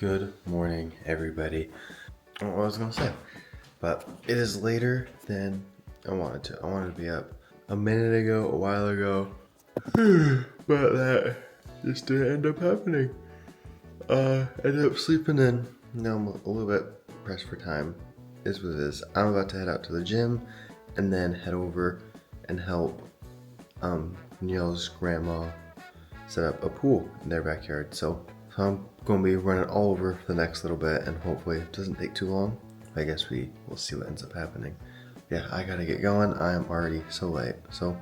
Good morning, everybody. I don't know what I was gonna say, but it is later than I wanted to. I wanted to be up a minute ago, a while ago, but that just didn't end up happening. Ended up sleeping in. Now I'm a little bit pressed for time. Is what it is. I'm about to head out to the gym and then head over and help Neil's grandma set up a pool in their backyard. So I'm going to be running all over for the next little bit, and hopefully it doesn't take too long. I guess we will see what ends up happening. Yeah, I gotta get going. I am already so late. So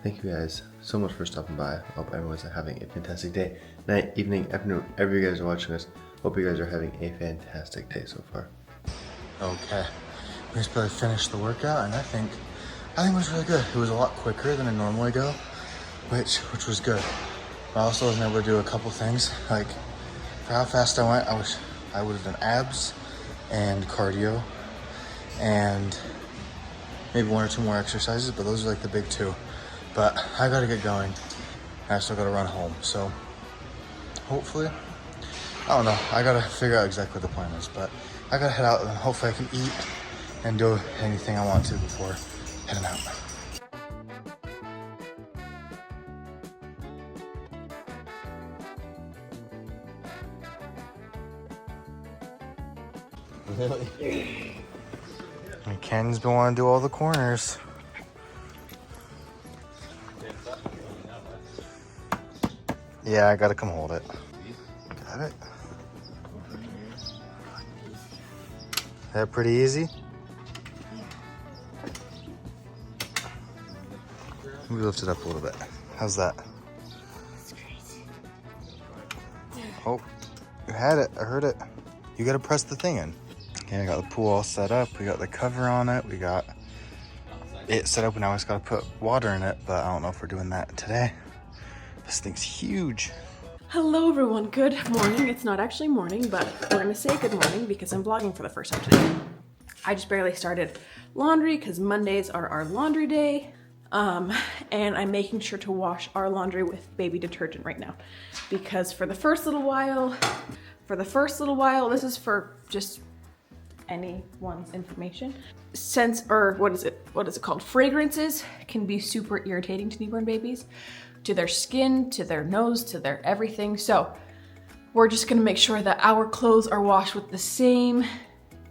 thank you guys so much for stopping by. I hope everyone's having a fantastic day, night, evening, afternoon, wherever you guys are watching this. Hope you guys are having a fantastic day so far. Okay, we just barely finished the workout, and I think it was really good. It was a lot quicker than I normally go, which was good. I also wasn't able to do a couple things. Like, for how fast I went, I would have done abs and cardio and maybe one or two more exercises, but those are like the big two. But I gotta get going. I still gotta run home, so hopefully, I don't know. I gotta figure out exactly what the plan is, but I gotta head out and hopefully I can eat and do anything I want to before heading out. Really? And Ken's been wanting to do all the corners. Yeah, I gotta come hold it. Got it. That pretty easy? Let me lift it up a little bit. How's that? Oh, you had it. I heard it. You gotta press the thing in. Okay, I got the pool all set up. We got the cover on it. We got it set up, and now I just gotta put water in it, but I don't know if we're doing that today. This thing's huge. Hello everyone, good morning. It's not actually morning, but we're gonna say good morning because I'm vlogging for the first time today. I just barely started laundry because Mondays are our laundry day. And I'm making sure to wash our laundry with baby detergent right now. Because for the first little while, this is for just anyone's information. What is it called? Fragrances can be super irritating to newborn babies, to their skin, to their nose, to their everything. So we're just gonna make sure that our clothes are washed with the same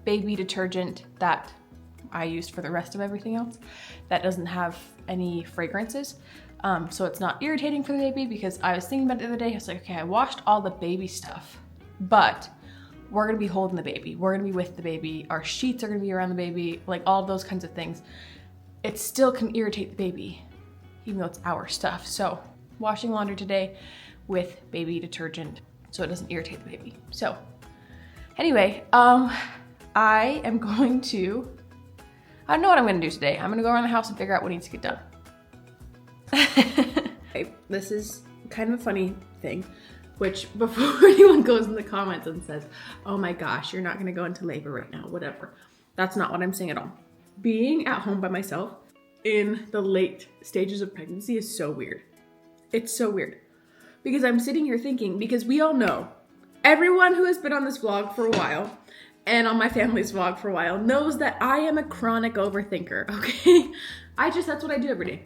baby detergent that I used for the rest of everything else that doesn't have any fragrances. So it's not irritating for the baby, because I was thinking about it the other day. I was like, okay, I washed all the baby stuff, but we're gonna be holding the baby. We're gonna be with the baby. Our sheets are gonna be around the baby, like all those kinds of things. It still can irritate the baby, even though it's our stuff. So washing laundry today with baby detergent so it doesn't irritate the baby. So anyway, I don't know what I'm gonna do today. I'm gonna go around the house and figure out what needs to get done. This is kind of a funny thing, which before anyone goes in the comments and says, oh my gosh, you're not gonna go into labor right now, whatever. That's not what I'm saying at all. Being at home by myself in the late stages of pregnancy is so weird. It's so weird. Because I'm sitting here thinking, because we all know, everyone who has been on this vlog for a while and on my family's vlog for a while knows that I am a chronic overthinker, okay? That's what I do every day.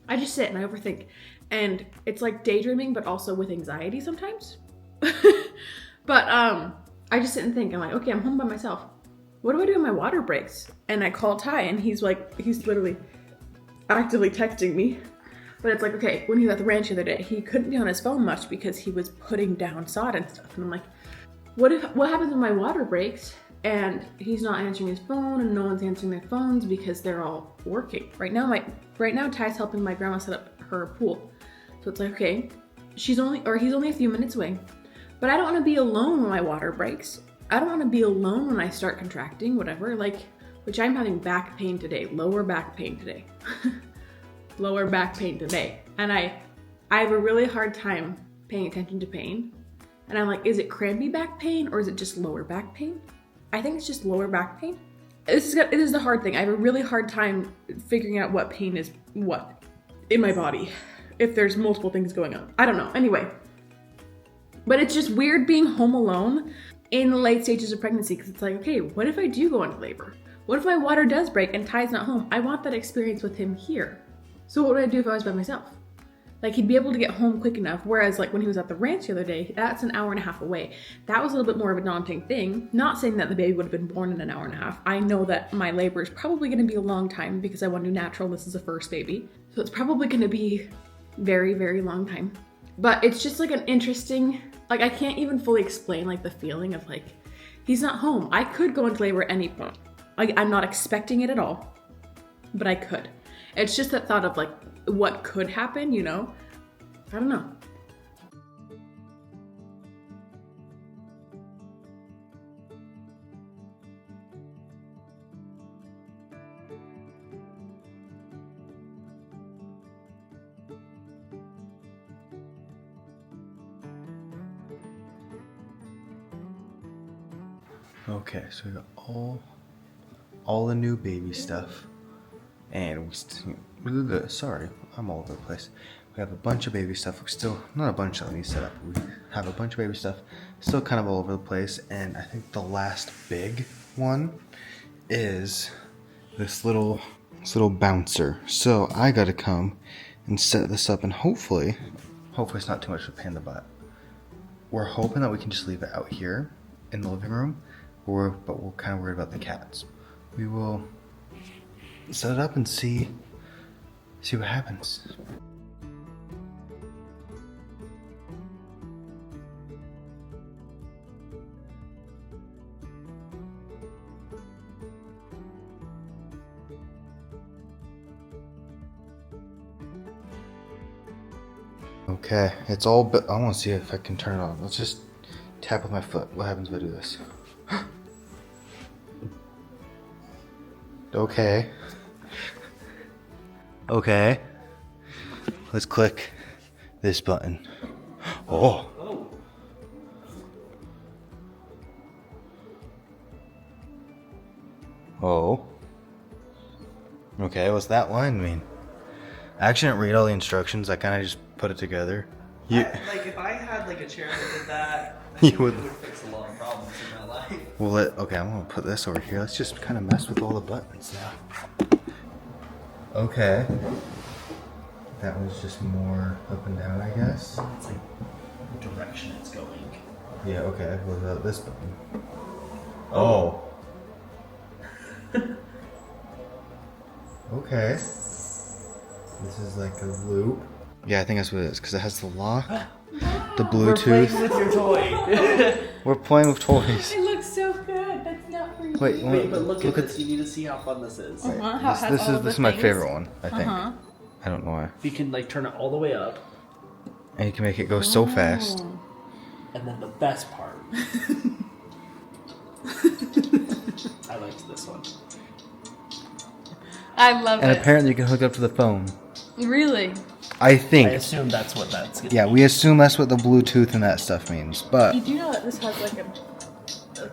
I just sit and I overthink. And it's like daydreaming, but also with anxiety sometimes. But I just sit and think, I'm like, okay, I'm home by myself. What do I do when my water breaks? And I call Ty, and he's literally actively texting me. But it's like, okay, when he was at the ranch the other day, he couldn't be on his phone much because he was putting down sod and stuff. And I'm like, what happens when my water breaks and he's not answering his phone and no one's answering their phones because they're all working? Right now Ty's helping my grandma set up her pool. So it's like, okay, he's only a few minutes away, but I don't want to be alone when my water breaks. I don't want to be alone when I start contracting, whatever, which I'm having back pain today, lower back pain today. Lower back pain today. And I have a really hard time paying attention to pain. And I'm like, is it crampy back pain or is it just lower back pain? I think it's just lower back pain. It is the hard thing. I have a really hard time figuring out what pain is what in my body if there's multiple things going on. I don't know. Anyway, But it's just weird being home alone in the late stages of pregnancy because it's like, okay, what if I do go into labor? What if my water does break and Ty's not home? I want that experience with him here. So what would I do if I was by myself? Like, he'd be able to get home quick enough, whereas like when he was at the ranch the other day, that's an hour and a half away. That was a little bit more of a daunting thing. Not saying that the baby would have been born in an hour and a half. I know that my labor is probably going to be a long time because I want to do natural. This is a first baby. So it's probably going to be very, very long time. But it's just like an interesting, like I can't even fully explain like the feeling of like, he's not home. I could go into labor at any point. Like, I'm not expecting it at all, but I could. It's just that thought of like what could happen, you know? I don't know. Okay, so we got all the new baby stuff, and sorry, I'm all over the place. We have a bunch of baby stuff. We still not a bunch that we set up. We have a bunch of baby stuff, still kind of all over the place. And I think the last big one is this little bouncer. So I got to come and set this up, and hopefully it's not too much of a pain in the butt. We're hoping that we can just leave it out here in the living room. But we're kind of worried about the cats. We will set it up and see what happens. Okay, it's all but I want to see if I can turn it on. Let's just tap with my foot. What happens if I do this? Okay. Okay. Let's click this button. Oh. Oh. Okay, what's that line mean? I actually didn't read all the instructions. I kind of just put it together. Like if I had like a chair that did that, You would. it would fix a lot of problems in my life. Well, okay, I'm gonna put this over here. Let's just kind of mess with all the buttons now. Okay. That was just more up and down, I guess. It's like the direction it's going. Yeah, okay. What about this button? Oh. Okay. This is like a loop. Yeah, I think that's what it is, because it has the lock, the Bluetooth. We're playing with your toy. We're playing with toys. It looks so good. That's not for you. Wait, But look at this. You need to see how fun this is. This is my favorite one, I think. I don't know why. You can like turn it all the way up. And you can make it go so fast. And then the best part. I liked this one. I love And it. apparently you can hook up to the phone. Really? I think. I assume that's what that's gonna Yeah, we assume that's what the Bluetooth and that stuff means, but... You do know that this has like a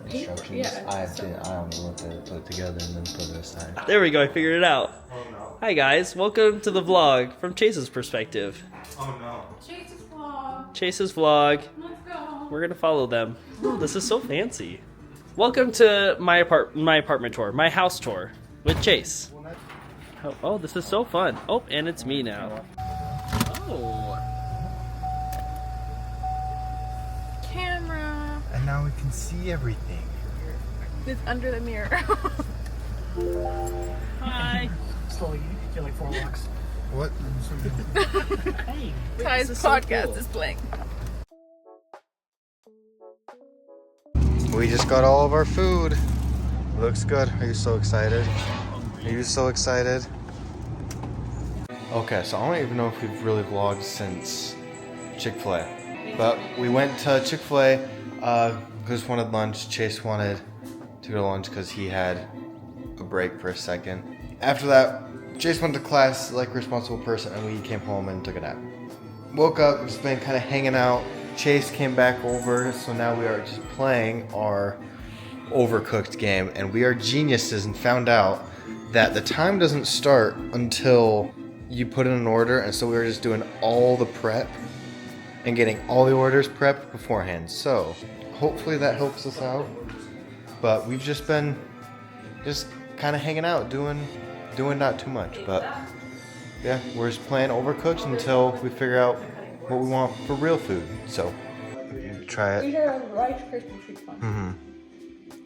paper? Yeah. I only looked at it, put it together, and then put it aside. There we go, I figured it out. Oh no. Hi guys, welcome to the vlog from Chase's perspective. Oh no. Chase's vlog. Chase's vlog. Let's go. We're gonna follow them. Oh, this is so fancy. Welcome to my apartment tour, my house tour with Chase. Oh, this is so fun. Oh, and it's me now. Oh. Camera. And now we can see everything. It's under the mirror. Hi. Slowly, you're like 4 blocks. What? Hey. Ty's this is so podcast cool. is playing. We just got all of our food. Looks good. Are you so excited? Are you so excited? Okay, so I don't even know if we've really vlogged since Chick-fil-A. But we went to Chick-fil-A. Chris wanted lunch. Chase wanted to go to lunch because he had a break for a second. After that, Chase went to class like a responsible person, and we came home and took a nap. Woke up, just been kind of hanging out. Chase came back over, so now we are just playing our Overcooked game, and we are geniuses and found out that the time doesn't start until you put in an order, and so we were just doing all the prep and getting all the orders prepped beforehand. So hopefully that helps us out. But we've just been kind of hanging out, doing not too much. But yeah, we're just playing Overcooked until we figure out what we want for real food. So try it. These are Rice Krispie treats ones.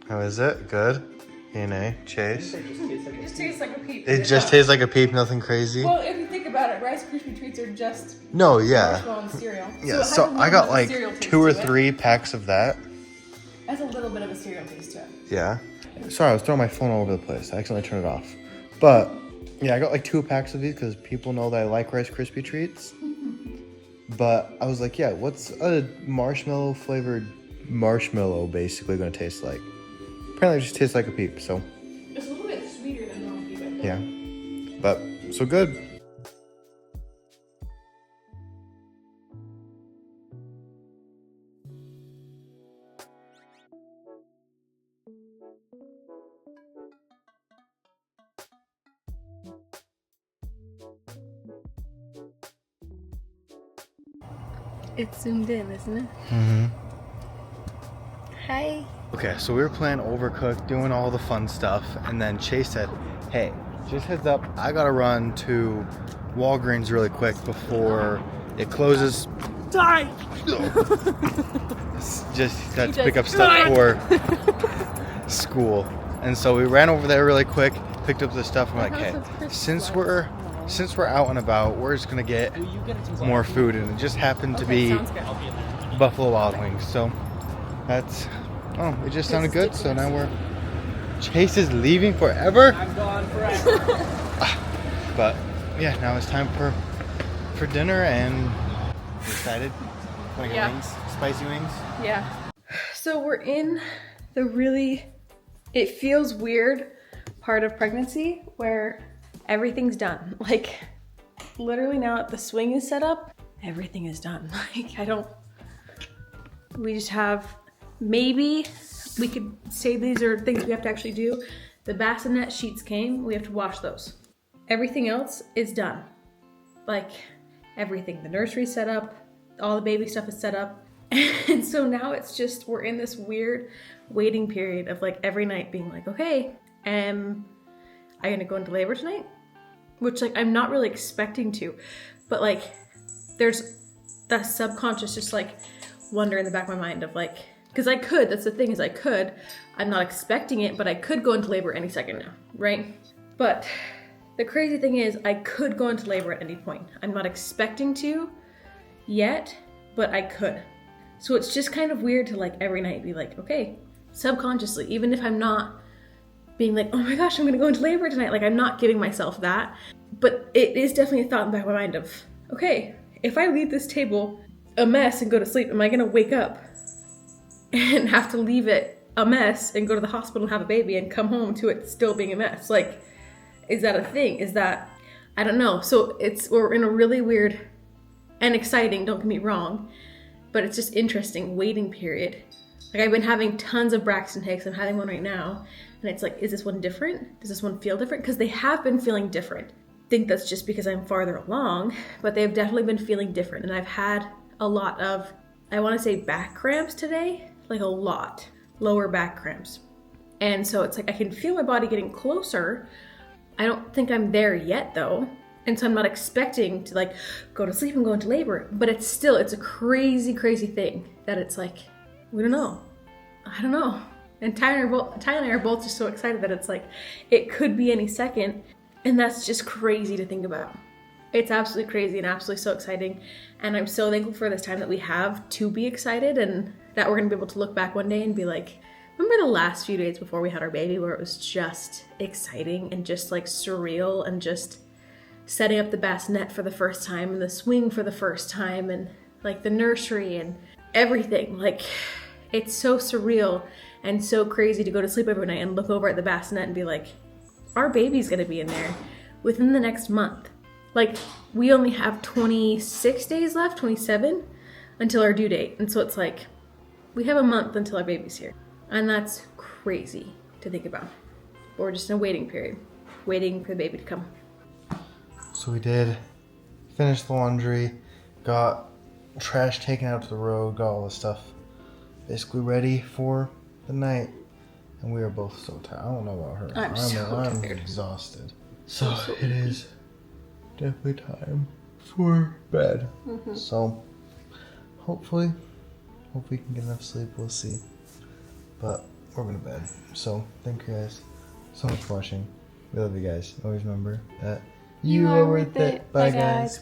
How is it? Good? A&A, Chase. It just tastes like a peep. It just tastes like a peep, nothing crazy. Well, if you think about it, Rice Krispie treats are just No, yeah. marshmallow and cereal. Yeah, it so has a I little got bit of like cereal taste 2 or to it. 3 packs of that. It has a little bit of a cereal taste to it. Yeah. Sorry, I was throwing my phone all over the place. I accidentally turned it off. But yeah, I got like 2 packs of these because people know that I like Rice Krispie treats. But I was like, yeah, what's a marshmallow flavored marshmallow basically going to taste like? Apparently it just tastes like a peep, so It's a little bit sweeter than normal peep, I think. yeah. But so good. It's zoomed in, isn't it? Hi. Okay, so we were playing Overcooked, doing all the fun stuff, and then Chase said, hey, just heads up, I gotta run to Walgreens really quick before it closes. Die! Just got to pick up stuff for school. And so we ran over there really quick, picked up the stuff, and we're like, hey, since we're out and about, we're just gonna get more food, and it just happened to be Buffalo Wild Wings. So that's, it just sounded good. So now Chase is leaving forever. I'm gone forever. But yeah, now it's time for dinner, and you excited? Want to get Yeah. wings? Spicy wings? Yeah. So we're in the really, it feels weird part of pregnancy where everything's done. Like literally now that the swing is set up, everything is done. Like we just have, maybe we could say these are things we have to actually do. The bassinet sheets came, we have to wash those. Everything else is done. Like everything, the nursery's set up, all the baby stuff is set up. And so now it's just, we're in this weird waiting period of like every night being like, okay, am I gonna go into labor tonight? Which like, I'm not really expecting to, but like there's that subconscious just like wonder in the back of my mind of like, because I could, that's the thing is I could, I'm not expecting it, but I could go into labor any second now, right? But the crazy thing is I could go into labor at any point. I'm not expecting to yet, but I could. So it's just kind of weird to like every night be like, okay, subconsciously, even if I'm not being like, oh my gosh, I'm gonna go into labor tonight. Like I'm not giving myself that, but it is definitely a thought in the back of my mind of, okay, if I leave this table a mess and go to sleep, am I gonna wake up and have to leave it a mess and go to the hospital and have a baby and come home to it still being a mess? Like, is that a thing? Is that, I don't know. So we're in a really weird and exciting, don't get me wrong, but it's just interesting waiting period. Like I've been having tons of Braxton Hicks. I'm having one right now. And it's like, is this one different? Does this one feel different? Because they have been feeling different. I think that's just because I'm farther along, but they've definitely been feeling different. And I've had a lot of, I want to say back cramps today, like a lot, lower back cramps. And so it's like, I can feel my body getting closer. I don't think I'm there yet though. And so I'm not expecting to like go to sleep and go into labor, but it's a crazy, crazy thing that it's like, we don't know. I don't know. And Tyler and I are both just so excited that it's like, it could be any second. And that's just crazy to think about. It's absolutely crazy and absolutely so exciting. And I'm so thankful for this time that we have to be excited and that we're gonna be able to look back one day and be like, remember the last few days before we had our baby where it was just exciting and just like surreal and just setting up the bassinet for the first time and the swing for the first time and like the nursery and everything. Like it's so surreal and so crazy to go to sleep every night and look over at the bassinet and be like, our baby's gonna be in there within the next month. Like we only have 26 days left, 27 until our due date. And so it's like, we have a month until our baby's here. And that's crazy to think about. But we're just in a waiting period, waiting for the baby to come. So we did finish the laundry, got trash taken out to the road, got all the stuff basically ready for the night. And we are both so tired. I don't know about her. I'm so I'm tired. exhausted. So it is definitely time for bed. So hopefully we can get enough sleep. We'll see. But we're going to bed. So thank you guys so much for watching. We love you guys. Always remember that you are worth it. Bye guys.